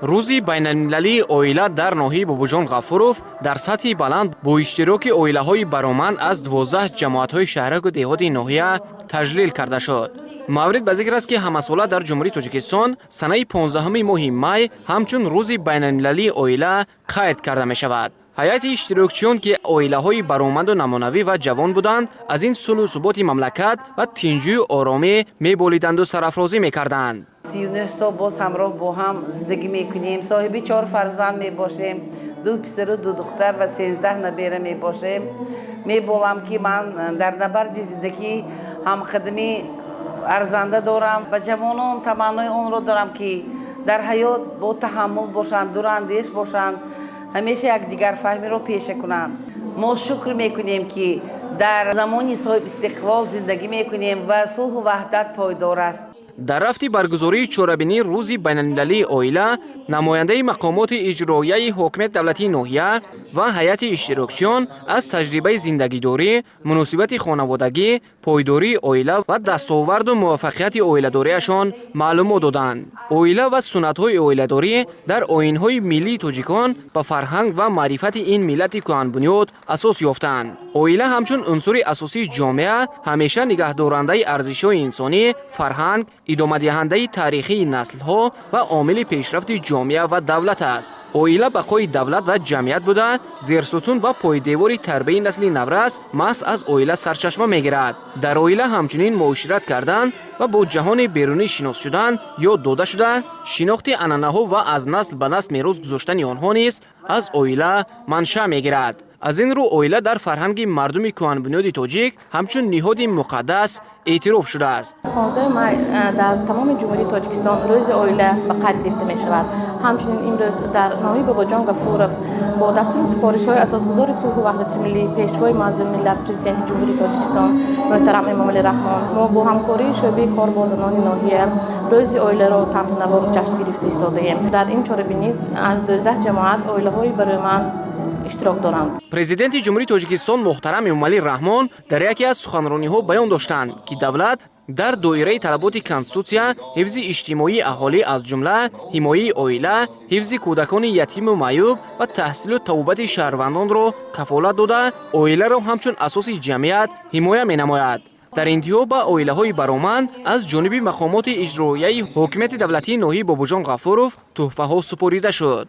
рӯзи байналмилалии оила дар ноҳияи Бобоҷон Ғафуров дар сатҳи баланд бо иштироки оилаҳои бароманд аз 12 ҷамоатҳои шаҳраку деҳоти ноҳия таҷлил карда шуд. маврид ба зикр аст ки ҳамасола дар ҷумҳурии Тоҷикистон санаи 15 моҳи май ҳамчун рӯзи байналмилалии оила қайд карда мешавад. ҳайати иштирокчиён ки оилаҳои баромаду намунавӣ ва ҷавон буданд, аз ин сулҳу суботи мамлакат ва тинҷию оромӣ меболиданду сарафрозӣ мекарданд. 39 сол боз ҳамроҳ бо ҳам зиндагӣ мекунем. соҳиби 4 фарзанд мебошем. 2 писару 2 духтар ва 13 набера мебошем. меболам ки ман дар набарди зиндагӣ ҳамқадамӣ арзанда дорам ва ҷавонон таманнои онро дорам ки дар ҳаёт бо таҳаммул бошанд, дурандеш бошанд, ҳамеша якдигарфаҳмиро пеша кунанд. мо шукр мекунем ки дар замони соҳиб истиқлол зиндагӣ мекунем ва сулҳу ваҳдат пойдор аст. дар рафти баргузории чорабинии рӯзи байналмилалии оила, намояндаи мақомоти иҷроияи ҳокимияти давлатии ноҳия ва ҳайати иштирокчиён аз таҷрибаи зиндагидорӣ, муносибати хонаводагӣ, пойдории оила ва дастоварду муваффақияти оиладориашон маълумот доданд. оила ва суннатҳои оиладорӣ дар оинҳои миллии тоҷикон ба фарҳанг ва маърифати ин миллати кӯҳанбунёд асос ёфтаанд. оила ҳамчун унсури асосии ҷомеа ҳамеша нигаҳдорандаи арзишҳои инсонӣ, фарҳанг, идомадиҳандаи тарихии наслҳо ва омили пешрафти ҷомеа ва давлат аст. оила бақои давлат ва ҷамъият буда, зерсутун ва пойдевори тарбияи насли наврас маҳз аз оила сарчашма мегирад. дар оила ҳамчунин муошират кардан ва бо ҷаҳони берунӣ шинос шудан ёд дода шуда, шинохти анъанаҳо ва аз насл ба насл мерос гузоштани онҳо низ аз оила маншаъ мегирад. аз ин рӯ оила дар фарҳанги мардуми кӯҳанбунёди тоҷик ҳамчун ниҳоди муқаддас эътироф шудааст. 15 май дар тамоми ҷумҳурии Тоҷикистон рӯзи оила ба қайд гирифта мешавад. ҳамчунин имрӯз дар ноҳияи Бобоҷон Ғафуров бо дастури супоришҳои асосгузори сулҳу ваҳдати миллӣ, пешвои муаззин миллат, президенти ҷумҳурии Тоҷикистон муҳтарам Эмомалӣ Раҳмон, мо бо ҳамкории шӯъбаи кор бо занони ноҳия рӯзи оиларо тантанавор ҷашн гирифта истодаем. дар ин чорабинӣ аз 12 ҷамоат оилаҳои бароманд иштирок доранд. президенти ҷумҳурии Тоҷикистон муҳтарам Эмомалӣ Раҳмон дар яке аз суханрониҳо баён доштанд ки давлат дар доираи талаботи Конститутсия ҳифзи иҷтимоии аҳолӣ аз ҷумла ҳимояи оила, ҳифзи кӯдакони ятиму маъюб ва таҳсилу тавобати шаҳрвандонро кафолат дода, оиларо ҳамчун асоси ҷамъият ҳимоя менамояд. дар интиҳо ба оилаҳои бароманд аз ҷониби мақомоти иҷроияи ҳокимияти давлатии ноҳияи Бобоҷон Ғафуров тӯҳфаҳо супорида шуд.